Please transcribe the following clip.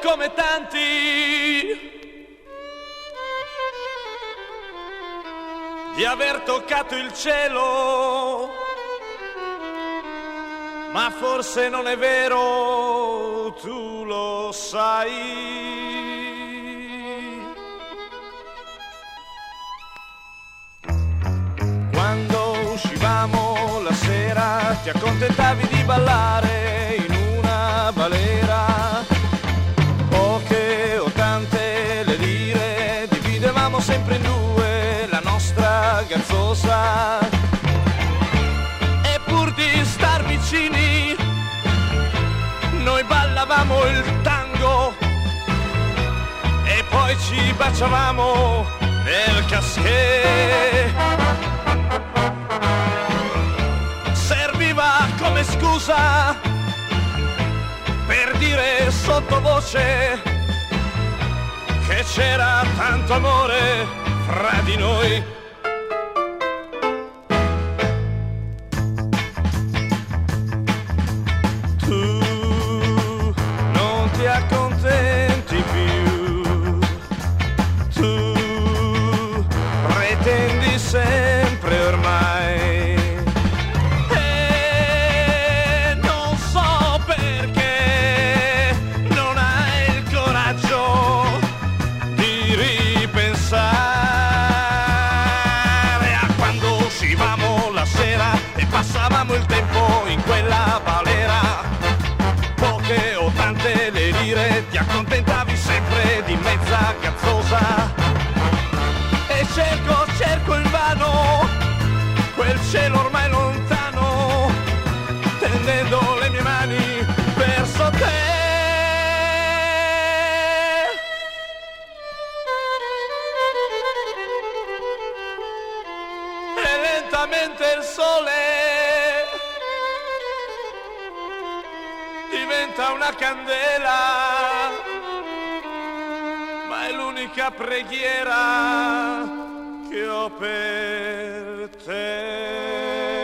come tanti di aver toccato il cielo, ma forse non è vero, tu lo sai. Quando uscivamo la sera ti accontentavi di ballare in una balera, poche o tante le lire dividevamo sempre in due la nostra garzosa, e pur di star vicini noi ballavamo il tango e poi ci baciavamo nel caschè. Serviva come scusa per dire sottovoce che c'era tanto amore fra di noi. Tu non ti accontenti più, tu pretendi sempre ormai. Passavamo il tempo in quella balera, poche o tante le lire, ti accontentavi sempre di mezza gazzosa. E cerco invano quel cielo ormai lontano, tendendo le mie mani verso te. E lentamente il sole diventa una candela, ma è l'unica preghiera che ho per te.